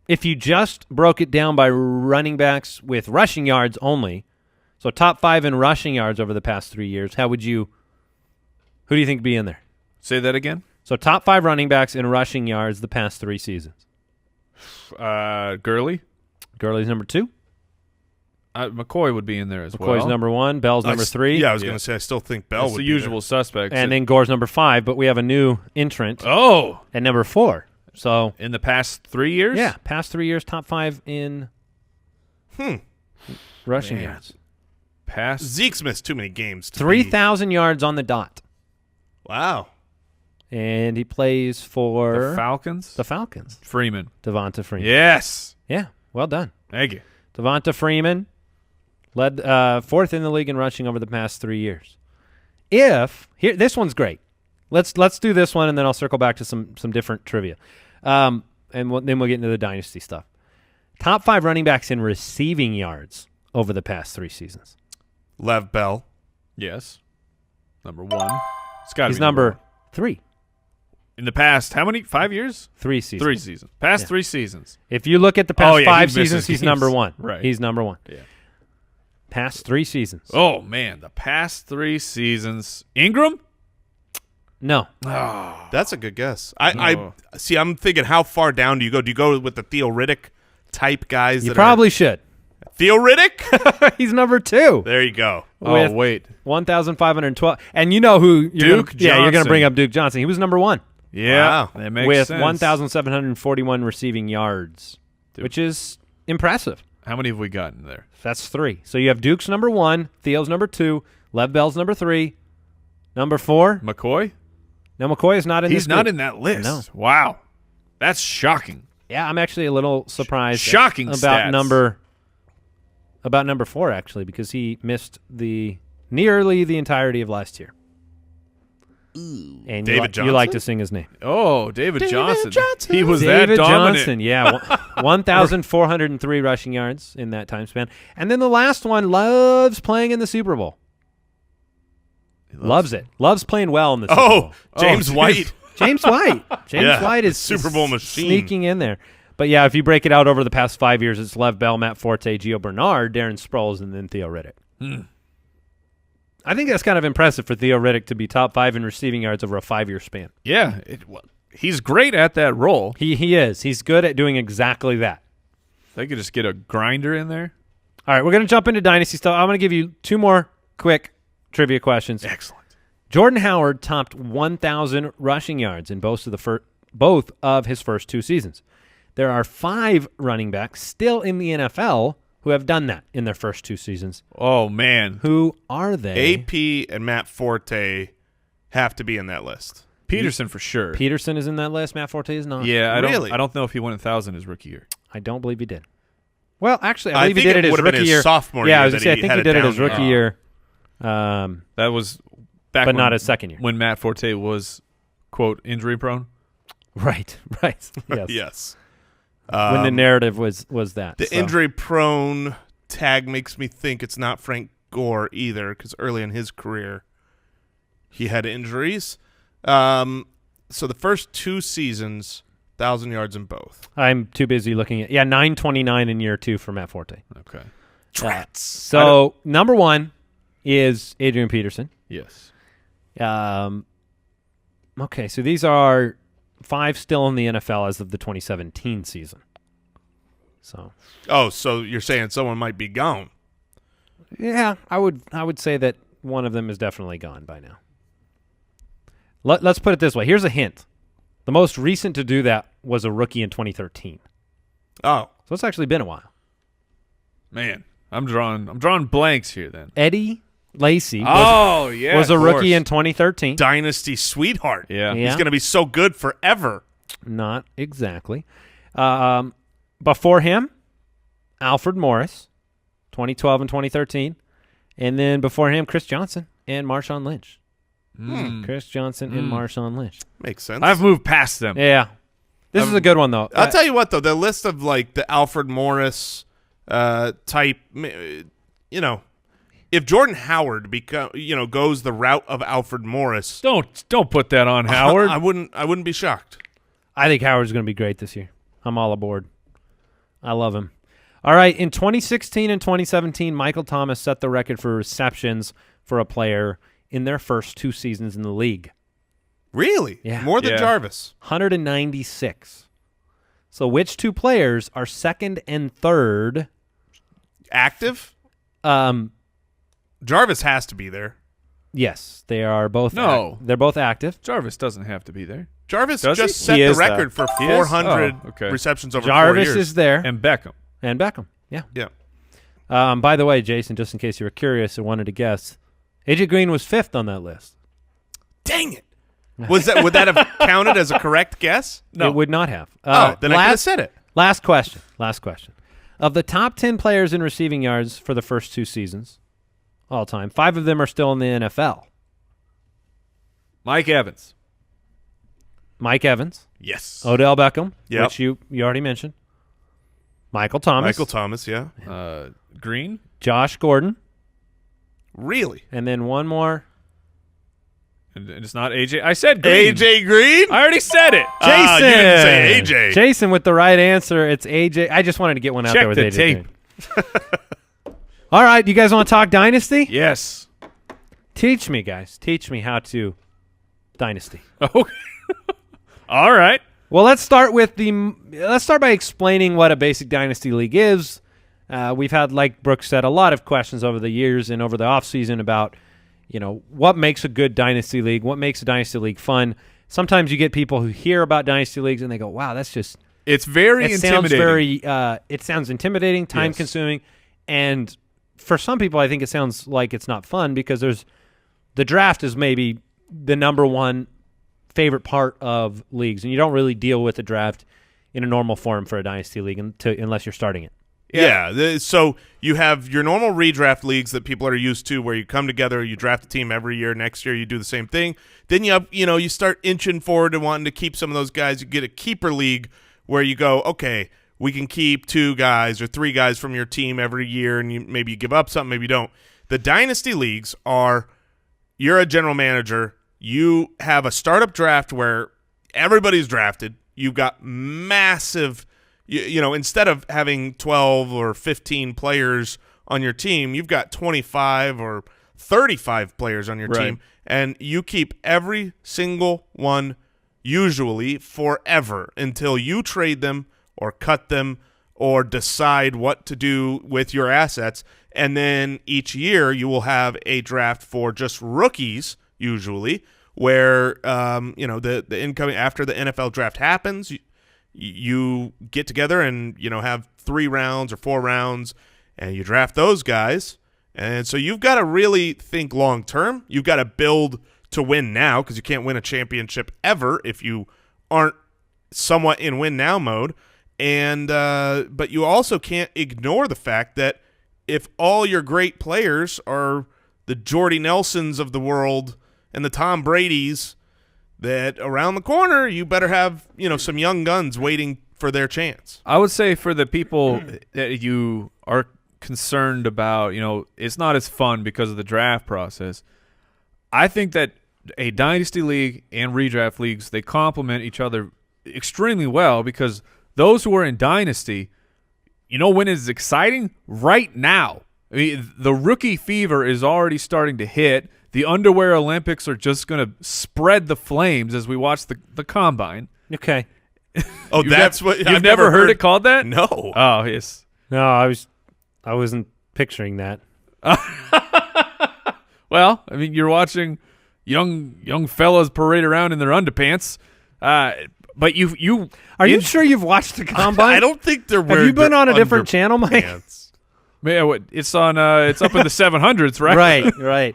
If you just broke it down by running backs with rushing yards only, so top 5 in rushing yards over the past 3 years, who do you think would be in there? Say that again? So top 5 running backs in rushing yards the past 3 seasons. Gurley? Gurley's number 2. McCoy would be in there as well. McCoy's number 1. Bell's number 3. Yeah, I was going to say I still think Bell That's would the be usual suspects. And then Gore's number 5, but we have a new entrant at number 4. So in the past 3 years? yeah, past 3 years, top 5 in rushing yards. Past Zeke's missed too many games. 3,000 yards on the dot. Wow. And he plays for the Falcons? the Falcons. Freeman. Devonta Freeman. Yes. Yeah, well done. Thank you. Devonta Freeman led 4th in the league in rushing over the past 3 years. This one's great. Let's do this one, and then I'll circle back to some different trivia. Then we'll get into the dynasty stuff. Top 5 running backs in receiving yards over the past 3 seasons? Lev Bell. Yes. Number 1. It's got to He's be number 3. In the past, how many? 5 years? 3 seasons. 3 seasons. Past Yeah. 3 seasons. If you look at the past Oh, yeah, 5 he misses seasons, he's games. number 1. Right. He's number 1. Yeah. Past 3 seasons. Oh, man. The past 3 seasons. Ingram? No. That's a good guess. I see. I'm thinking, how far down do you go? Do you go with the Theo Riddick type guys? You that probably should. Theo Riddick. He's number 2. There you go. Oh, With wait. 1,512. And you know who you're Duke gonna, yeah, you're going to Johnson. bring up Duke Johnson. He was number 1 Yeah. Wow. That makes with sense. 1,741 receiving yards, which is impressive. How many have we gotten there? That's 3. So you have Duke's number 1, Theo's number 2, Lev Bell's number 3, number 4. McCoy? No, McCoy is not in this He's not group. in that list. No. Wow. That's shocking. Yeah, I'm actually a little surprised. Shocking about stats. number 4 actually, because he missed nearly the entirety of last year. And David you like Johnson? to sing his name. Oh, David Johnson. He was David that dominant. Johnson, yeah, 1,403 rushing yards in that time span. And then the last one, loves playing in the Super Bowl. Loves it. Loves playing well in the Super Bowl. James White. James White. James Yeah, White is Super Bowl machine. sneaking in there. But yeah, if you break it out over the past 5 years, it's Lev Bell, Matt Forte, Gio Bernard, Darren Sproles, and then Theo Riddick. I think that's kind of impressive for Theo Riddick to be top 5 in receiving yards over a 5-year span. Yeah. He's great at that role. He is. He's good at doing exactly that. They could just get a grinder in there. All right, we're going to jump into Dynasty stuff. I'm going to give you 2 more quick trivia questions. Excellent. Jordan Howard topped 1,000 rushing yards in both of his first 2 seasons. There are 5 running backs still in the NFL who have done that in their first 2 seasons. Oh, man. Who are they? AP and Matt Forte have to be in that list. Peterson for sure. Peterson is in that list. Matt Forte is not. Yeah, Really? I don't know if he won 1,000 his rookie year. I don't believe he did. Well, actually, I I believe he think did it it his would've been rookie his year. sophomore yeah, year I was that going to say, I he think had he it did it his down. rookie year. But That was back when, not his second year. when Matt Forte was, quote, injury prone. Right. Yes. Yes. When the narrative was that. The so. injury-prone tag makes me think it's not Frank Gore either, because early in his career he had injuries. So the first 2 seasons, 1,000 yards in both. I'm too busy looking at 929 in year 2 for Matt Forte. Okay. So number 1 is Adrian Peterson. Yes. Okay, so these are 5 still in the NFL as of the 2017 season. So Oh, so you're saying someone might be gone. yeah, I would say that one of them is definitely gone by now. Let's put it this way. Here's a hint. The most recent to do that was a rookie in 2013. Oh. So it's actually been a while. Man, I'm drawing blanks here then. Eddie Lacy was a rookie in 2013. Dynasty sweetheart. Yeah. Yeah. He's going to be so good forever. Not exactly. Before him, Alfred Morris, 2012 and 2013. And then before him, Chris Johnson and Marshawn Lynch. Chris Johnson and Marshawn Lynch. Makes sense. I've moved past them. Yeah. This is a good one, though. I'll tell you what, though, the list of like the Alfred Morris type, if Jordan Howard goes the route of Alfred Morris, Don't put that on Howard. I wouldn't be shocked. I think Howard's going to be great this year. I'm all aboard. I love him. All right, in 2016 and 2017, Michael Thomas set the record for receptions for a player in their first 2 seasons in the league. Really? Yeah. More than Yeah. Jarvis. 196. So which 2 players are second and third? Active? Jarvis has to be there. Yes, they are both. No. They're both active. Jarvis doesn't have to be there. Jarvis Does he? just set He the is, though. record for He is? 400 Oh, okay. receptions over 4 Jarvis years. is there, And Beckham. and Beckham. Yeah. Yeah. By the way, Jason, just in case you were curious and wanted to guess, AJ Green was 5th on that list. Dang it. Would that have counted as a correct guess? No. It would not have. Then I could have said it. Last question. Of the top 10 players in receiving yards for the first 2 seasons, all time, 5 of them are still in the NFL. Mike Evans. Mike Evans, Yes. Odell Beckham, Yep. which you already mentioned, Michael Thomas. Michael Thomas, yeah. Green. Josh Gordon. Really? And then one more. And it's not AJ. I said Green. AJ Green? I already said it. Jason. You didn't say AJ. Jason with the right answer. It's AJ. I just wanted to get one out Check there with the AJ. tape. All right. You guys want to talk Dynasty? Yes. Teach me, guys. Teach me how to Dynasty. Okay. All right. Well, let's start by explaining what a basic Dynasty league is. We've had, like Brooks said, a lot of questions over the years and over the offseason about, what makes a good Dynasty league, what makes a Dynasty league fun. Sometimes you get people who hear about Dynasty leagues and they go, wow, that's just – It's very intimidating. It sounds intimidating, time-consuming, and for some people I think it sounds like it's not fun because the draft is maybe the number one favorite part of leagues, and you don't really deal with the draft in a normal form for a Dynasty league unless you're starting it. Yeah. So you have your normal redraft leagues that people are used to where you come together, you draft a team every year. Next year you do the same thing. Then you have, you start inching forward and wanting to keep some of those guys. You get a keeper league where you go, okay, we can keep 2 guys or 3 guys from your team every year, and maybe you give up something, maybe you don't. The Dynasty leagues are you're a general manager. You have a startup draft where everybody's drafted. You've got massive – instead of having 12 or 15 players on your team, you've got 25 or 35 players on your team, and you keep every single one usually forever until you trade them or cut them or decide what to do with your assets. And then each year you will have a draft for just rookies usually where, the incoming after the NFL draft happens, you get together and, have 3 rounds or 4 rounds and you draft those guys. And so you've got to really think long term. You've got to build to win now because you can't win a championship ever if you aren't somewhat in win now mode. And but you also can't ignore the fact that if all your great players are the Jordy Nelsons of the world and the Tom Bradys, that around the corner you better have, some young guns waiting for their chance. I would say for the people that you are concerned about, it's not as fun because of the draft process. I think that a Dynasty league and redraft leagues, they complement each other extremely well because those who are in Dynasty, when it's exciting? Right now. I mean, the rookie fever is already starting to hit. The Underwear Olympics are just going to spread the flames as we watch the combine. Okay. Oh, that's what you've never heard it called that? No. Oh, yes. No, I wasn't picturing that. Well, I mean, you're watching young fellas parade around in their underpants. But you are you sure you've watched the combine? I don't think they're wearing. Have you been on a different channel, Mike? Man, it's on. It's up in the 700s, right? Right.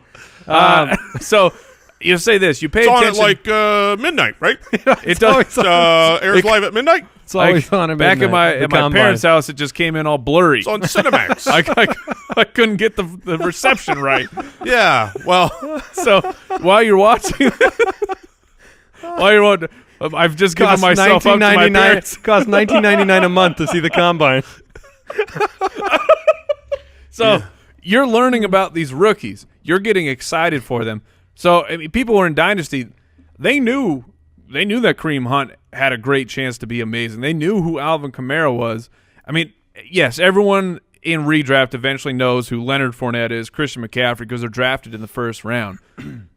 So you say this. You pay it's attention. on at like midnight, right? It does. Airs live at midnight. It's always on at back midnight, at my parents' house. It just came in all blurry. It's on Cinemax. I couldn't get the reception right. Yeah. Well, so while you're watching, I've just given myself up to my parents. Cost $19.99 a month to see the combine. So you're learning about these rookies. You're getting excited for them. So I mean, people who are in Dynasty, they knew that Kareem Hunt had a great chance to be amazing. They knew who Alvin Kamara was. I mean, yes, everyone in redraft eventually knows who Leonard Fournette is, Christian McCaffrey, because they're drafted in the first round.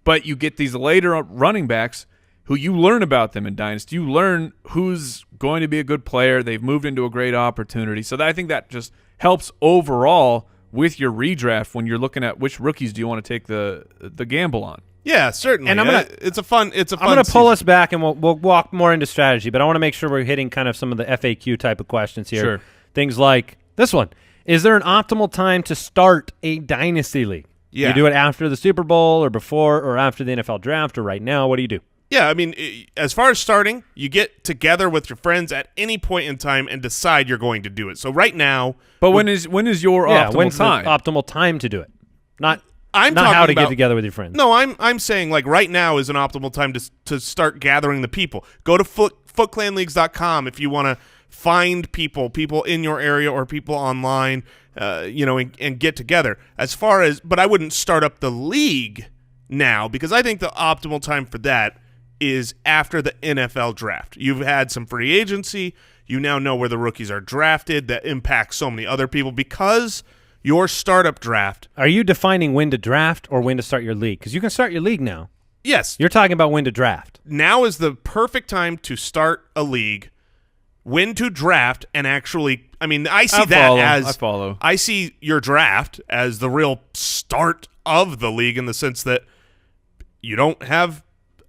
But you get these later running backs who you learn about them in Dynasty. You learn who's going to be a good player. They've moved into a great opportunity. So I think that just helps overall with your redraft when you're looking at which rookies do you want to take the gamble on. Yeah, certainly. And it's a fun. I'm going to pull us back and we'll walk more into strategy, but I want to make sure we're hitting kind of some of the FAQ type of questions here. Sure. Things like this one. Is there an optimal time to start a Dynasty league? Yeah. You do it after the Super Bowl or before or after the NFL draft or right now? What do you do? Yeah, I mean, as far as starting, you get together with your friends at any point in time and decide you're going to do it. So right now, but when is your optimal time? The optimal time to do it? Not how to get together with your friends. No, I'm saying like right now is an optimal time to start gathering the people. Go to footclanleagues.com if you want to find people in your area or people online, and get together. But I wouldn't start up the league now, because I think the optimal time for that is after the NFL draft. You've had some free agency. You now know where the rookies are drafted. That impacts so many other people because your startup draft. Are you defining when to draft or when to start your league? Because you can start your league now. Yes. You're talking about when to draft. Now is the perfect time to start a league, when to draft, and actually, I see your draft as the real start of the league, in the sense that you don't have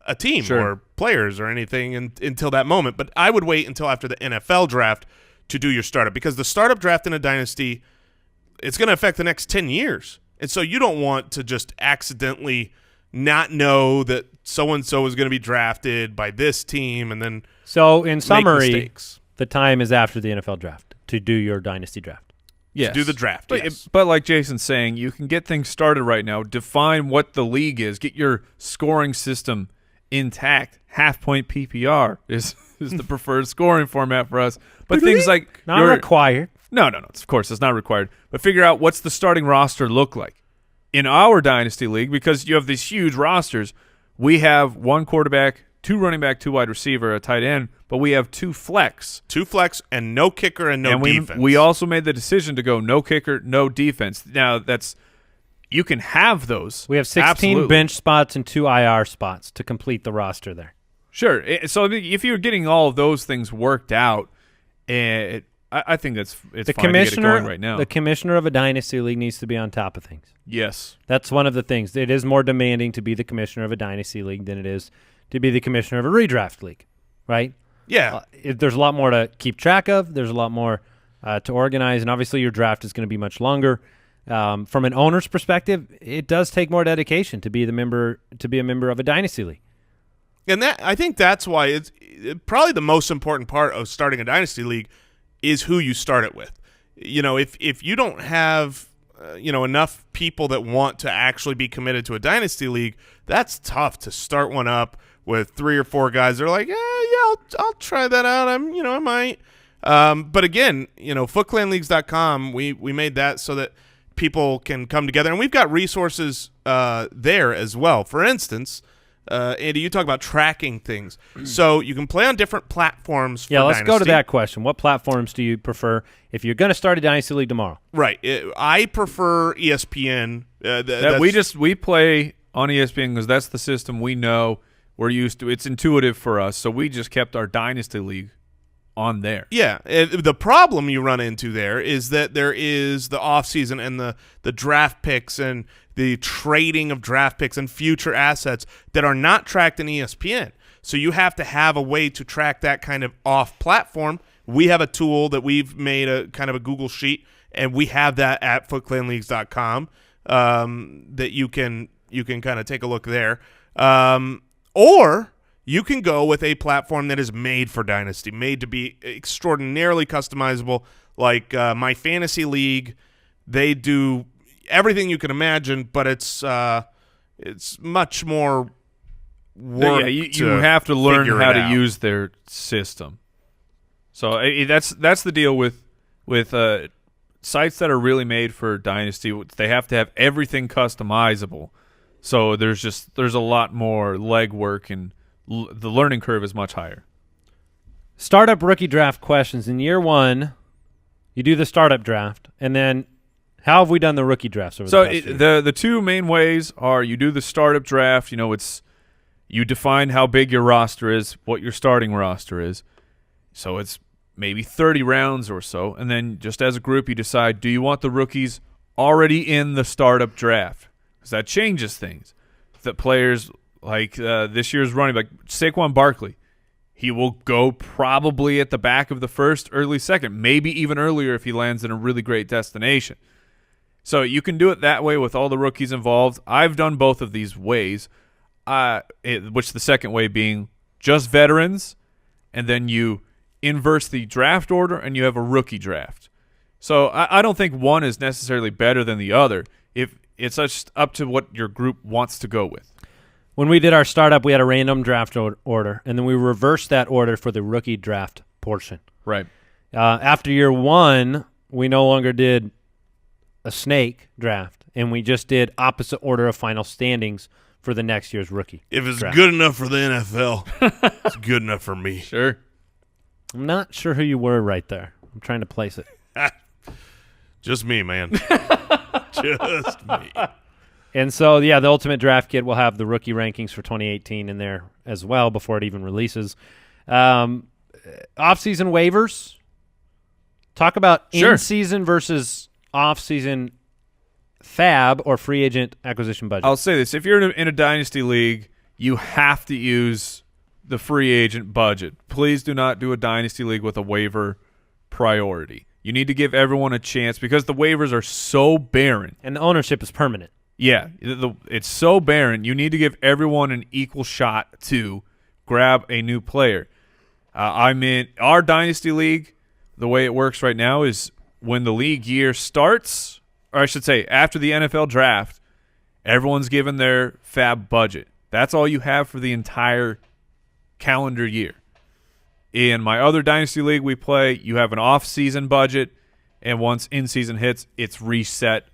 a team or players or anything until that moment. But I would wait until after the NFL draft to do your startup, because the startup draft in a dynasty, it's going to affect the next 10 years. And so you don't want to just accidentally not know that so-and-so is going to be drafted by this team and then So in summary, mistakes. The time is after the NFL draft to do your dynasty draft. Yes. To do the draft, But like Jason's saying, you can get things started right now. Define what the league is. Get your scoring system intact. Half-point PPR is the preferred scoring format for us. But things like Not required. No. Of course, it's not required. But figure out what's the starting roster look like. In our dynasty league, because you have these huge rosters, we have 1 quarterback, 2 running back, 2 wide receiver, a tight end, but we have 2 flex. 2 flex and no kicker and no defense. We also made the decision to go no kicker, no defense. Now, you can have those. We have 16 bench spots and 2 IR spots to complete the roster there. Sure. So if you're getting all of those things worked out, I think it's fine to get it going right now. The commissioner of a dynasty league needs to be on top of things. Yes. That's one of the things. It is more demanding to be the commissioner of a dynasty league than it is to be the commissioner of a redraft league, right? Yeah. There's a lot more to keep track of. There's a lot more to organize, and obviously your draft is going to be much longer. From an owner's perspective, it does take more dedication to be a member of a dynasty league. And I think that's why it's probably the most important part of starting a dynasty league is who you start it with. If you don't have enough people that want to actually be committed to a dynasty league, that's tough to start one up with 3 or 4 guys. They're like, I'll try that out. I might. But again, footclanleagues.com, we made that so that people can come together, and we've got resources there as well. For instance, Andy, you talk about tracking things. So you can play on different platforms for let's Dynasty. go to that question. What platforms do you prefer if you're going to start a Dynasty League tomorrow? Right. I prefer ESPN. We play on ESPN because that's the system we know. We're used to. It's intuitive for us, so we just kept our Dynasty League on there. Yeah. The problem you run into there is that there is the offseason and the draft picks and the trading of draft picks and future assets that are not tracked in ESPN. So you have to have a way to track that kind of off-platform. We have a tool that we've made a kind of a Google sheet, and we have that at footclanleagues.com that you can kind of take a look there. Or you can go with a platform that is made for Dynasty, made to be extraordinarily customizable, like My Fantasy League. They do everything you can imagine, but it's much more work. You have to learn how to use their system. So that's the deal with sites that are really made for Dynasty. They have to have everything customizable. So there's a lot more legwork, and the learning curve is much higher. Startup rookie draft questions. In year 1, you do the startup draft, and then how have we done the rookie drafts over the past year? The 2 main ways are you do the startup draft. You define how big your roster is, what your starting roster is. So it's maybe 30 rounds or so, and then just as a group you decide, do you want the rookies already in the startup draft? Because that changes things. The players like this year's running back, Saquon Barkley, he will go probably at the back of the first, early second, maybe even earlier if he lands in a really great destination. So you can do it that way with all the rookies involved. I've done both of these ways, which the second way being just veterans, and then you inverse the draft order and you have a rookie draft. So I don't think one is necessarily better than the other. If it's just up to what your group wants to go with. When we did our startup, we had a random draft order, and then we reversed that order for the rookie draft portion. Right. After year 1, we no longer did a snake draft, and we just did opposite order of final standings for the next year's rookie. If it's draft. good enough for the NFL, it's good enough for me. Sure. I'm not sure who you were right there. I'm trying to place it. Just me, man. Just me. And so, the Ultimate Draft Kit will have the rookie rankings for 2018 in there as well before it even releases. Off-season waivers. Talk about in-season versus off-season fab or free agent acquisition budget. I'll say this. If you're in a dynasty league, you have to use the free agent budget. Please do not do a dynasty league with a waiver priority. You need to give everyone a chance because the waivers are so barren. And the ownership is permanent. Yeah, it's so barren. You need to give everyone an equal shot to grab a new player. I'm in our dynasty league. The way it works right now is when the league year starts, or I should say after the NFL draft, everyone's given their fab budget. That's all you have for the entire calendar year. In my other dynasty league we play, you have an off-season budget, and once in-season hits, it's reset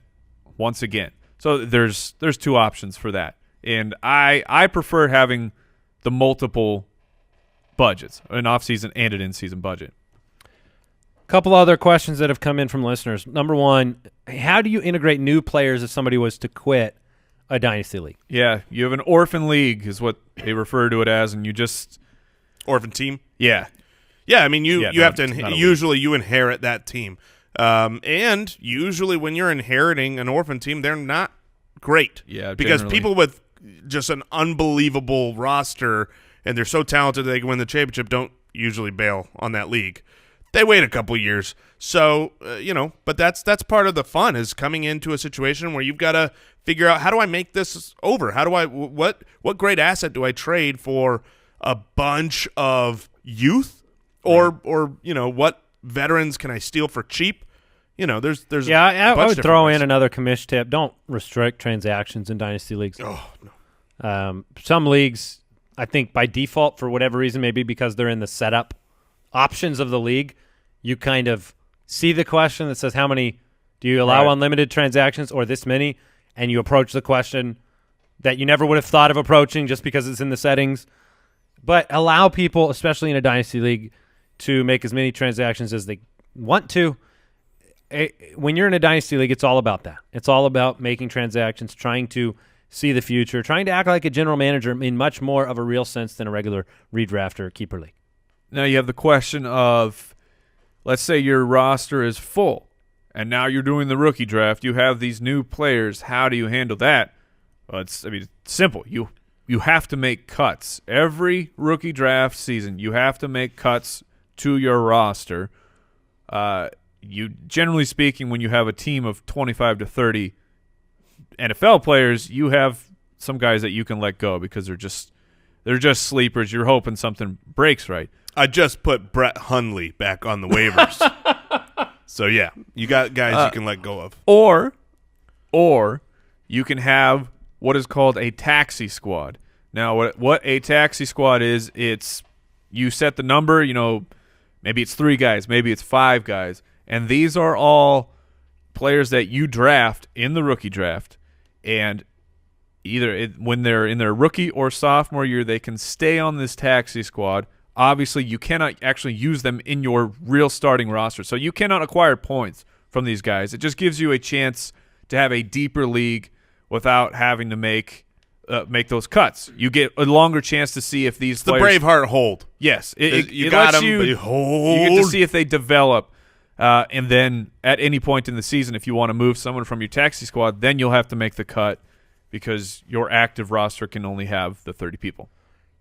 once again. So there's two options for that. And I prefer having the multiple budgets, an off-season and an in-season budget. A couple other questions that have come in from listeners. Number one, how do you integrate new players if somebody was to quit a dynasty league? Yeah, you have an orphan league is what they refer to it as, and you just Orphan team. yeah. Yeah, I mean, you have to usually you inherit that team. And usually when you're inheriting an orphan team, they're not great. Yeah, because generally. people with just an unbelievable roster and they're so talented they can win the championship don't usually bail on that league. They wait a couple years. So, but that's part of the fun is coming into a situation where you've got to figure out how do I make this over? How do I what great asset do I trade for a bunch of youth? Or what veterans can I steal for cheap? There's I would throw in another commish tip. Don't restrict transactions in dynasty leagues. Oh no. Some leagues, I think by default, for whatever reason, maybe because they're in the setup options of the league, you kind of see the question that says how many do you allow unlimited transactions or this many, and you approach the question that you never would have thought of approaching just because it's in the settings. But allow people, especially in a dynasty league, to make as many transactions as they want to. When you're in a dynasty league, it's all about that. It's all about making transactions, trying to see the future, trying to act like a general manager in much more of a real sense than a regular redraft or keeper league. Now you have the question of, let's say your roster is full, and now you're doing the rookie draft. You have these new players. How do you handle that? Well, it's simple. You have to make cuts. Every rookie draft season, you have to make cuts to your roster. You generally speaking, when you have a team of 25 to 30 NFL players, you have some guys that you can let go because they're just sleepers. You're hoping something breaks right. I just put Brett Hundley back on the waivers. So yeah, you got guys you can let go of. Or you can have what is called a taxi squad. Now, what a taxi squad is, it's you set the number, maybe it's 3 guys, maybe it's 5 guys, and these are all players that you draft in the rookie draft, and either when they're in their rookie or sophomore year, they can stay on this taxi squad. Obviously, you cannot actually use them in your real starting roster, so you cannot acquire points from these guys. It just gives you a chance to have a deeper league without having to make those cuts. You get a longer chance to see if these players... The Braveheart hold. Yes. You got them, but hold. You get to see if they develop. And then at any point in the season, if you want to move someone from your taxi squad, then you'll have to make the cut because your active roster can only have the 30 people.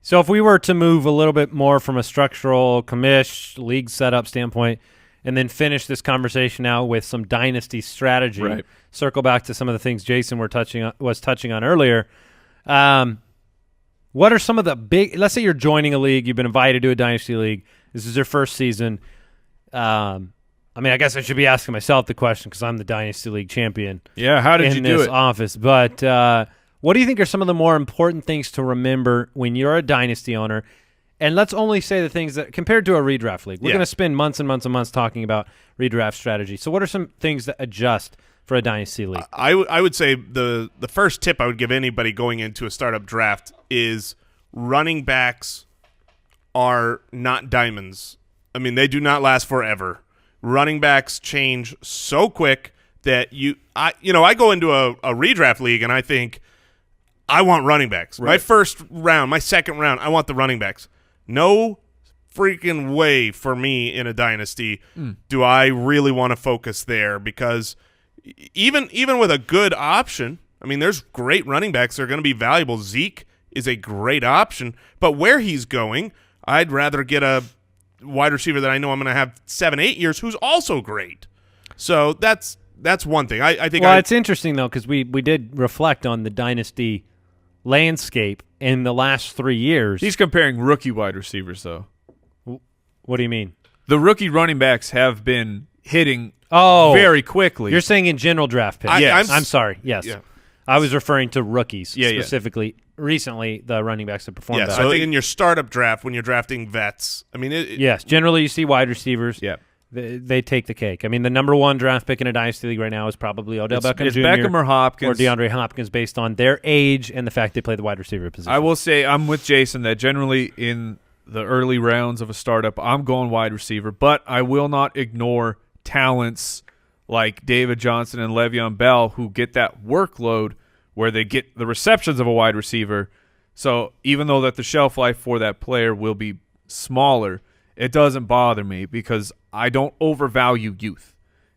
So if we were to move a little bit more from a structural commish league setup standpoint and then finish this conversation now with some dynasty strategy, circle back to some of the things Jason was touching on earlier, what are some of the big – let's say you're joining a league, you've been invited to a dynasty league, this is your first season. I guess I should be asking myself the question because I'm the dynasty league champion. Yeah, how did you do it? In this office. But what do you think are some of the more important things to remember when you're a dynasty owner And let's only say the things that, compared to a redraft league, we're Yeah. going to spend months and months and months talking about redraft strategy. So what are some things that adjust for a dynasty league? I would say the first tip I would give anybody going into a startup draft is running backs are not diamonds. I mean, they do not last forever. Running backs change so quick that I go into a redraft league and I think I want running backs. Right. My first round, my second round, I want the running backs. No freaking way for me in a dynasty do I really want to focus there, because even with a good option, I mean, there's great running backs that are going to be valuable. Zeke is a great option, but where he's going, I'd rather get a wide receiver that I know I'm going to have 7-8 years who's also great. So that's one thing. I think. Well, it's interesting though, because we did reflect on the dynasty landscape in the last 3 years. He's comparing rookie wide receivers, though. What do you mean? The rookie running backs have been hitting Oh, very quickly. You're saying in general draft picks? Yes. I'm sorry. Yes, Yeah. I was referring to rookies Yeah. specifically. Recently, the running backs have performed Yeah, better. so I think in your startup draft, when you're drafting vets, I mean, Yes, generally you see wide receivers. Yeah. They take the cake. I mean, the number one draft pick in a dynasty league right now is probably Odell Beckham It's Jr. Beckham or Hopkins. or DeAndre Hopkins, based on their age and the fact they play the wide receiver position. I will say I'm with Jason that generally in the early rounds of a startup, I'm going wide receiver, but I will not ignore talents like David Johnson and Le'Veon Bell who get that workload where they get the receptions of a wide receiver. So even though that the shelf life for that player will be smaller, it doesn't bother me because I don't overvalue youth.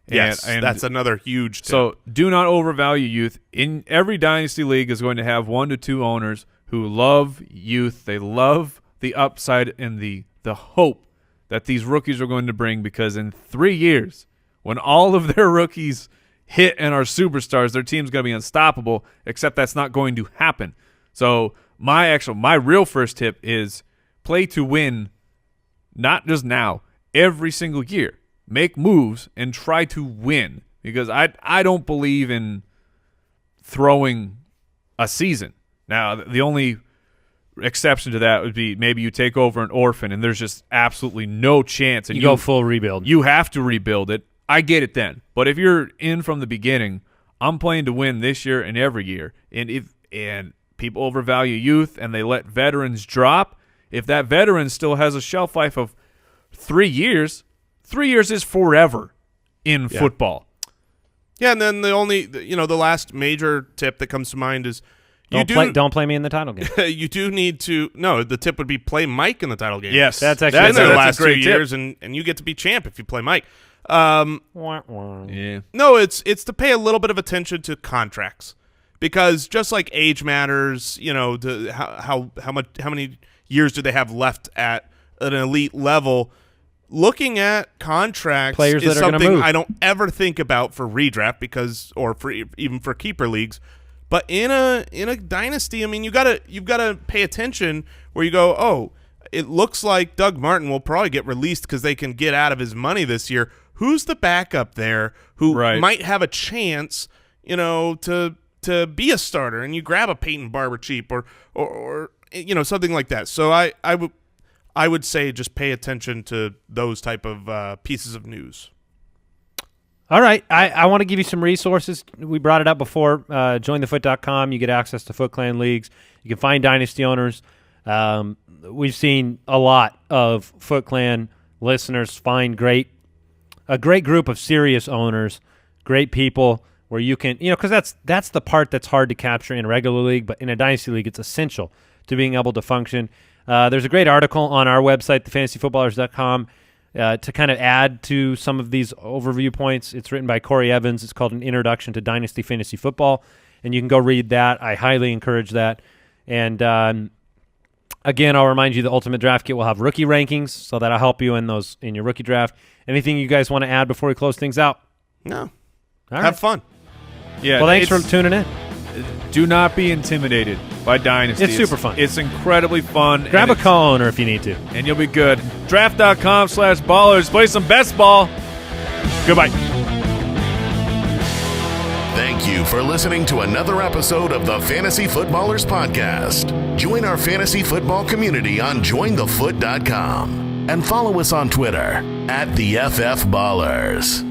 yes, And that's another huge tip. so do not overvalue youth. In every dynasty league is going to have 1 to 2 owners who love youth. They love the upside and the hope that these rookies are going to bring, because in 3 years, when all of their rookies hit and are superstars, their team's going to be unstoppable, except that's not going to happen. So my real first tip is play to win, not just now, every single year. Make moves and try to win, because I don't believe in throwing a season. Now, the only exception to that would be maybe you take over an orphan and there's just absolutely no chance. And you go full rebuild. You have to rebuild it. I get it then. But if you're in from the beginning, I'm playing to win this year and every year. And people overvalue youth and they let veterans drop. If that veteran still has a shelf life of 3 years, 3 years is forever in football. yeah, and then the last major tip that comes to mind is Don't play me in the title game. you do need to. No, the tip would be play Mike in the title game. Yes, That's actually Been there the that's last a great 2 tip. years, and you get to be champ if you play Mike. Yeah. No, it's to pay a little bit of attention to contracts, because just like age matters, how many years do they have left at an elite level? Looking at contracts Players is that are gonna something move. I don't ever think about for redraft even for keeper leagues. But in a dynasty, I mean, you've got to pay attention where you go, oh, it looks like Doug Martin will probably get released because they can get out of his money this year. Who's the backup there who might have a chance, to be a starter? And you grab a Peyton Barber cheap or something like that. So I would say just pay attention to those type of pieces of news. All right. I want to give you some resources. We brought it up before. Jointhefoot.com. You get access to Foot Clan leagues. You can find dynasty owners. We've seen a lot of Foot Clan listeners find a great group of serious owners, great people where you can, because that's the part that's hard to capture in a regular league, but in a dynasty league, it's essential to being able to function. There's a great article on our website, thefantasyfootballers.com, to kind of add to some of these overview points. It's written by Corey Evans. It's called An Introduction to Dynasty Fantasy Football, and you can go read that. I highly encourage that. And again, I'll remind you the Ultimate Draft Kit will have rookie rankings, so that'll help you in your rookie draft. Anything you guys want to add before we close things out? No. All right. Have fun. Yeah. Well, thanks for tuning in. Do not be intimidated by Dynasty. It's super fun. It's incredibly fun. Grab a co-owner if you need to. and you'll be good. Draft.com/ballers. Play some best ball. Goodbye. Thank you for listening to another episode of the Fantasy Footballers Podcast. Join our fantasy football community on jointhefoot.com and follow us on Twitter @TheFFBallers.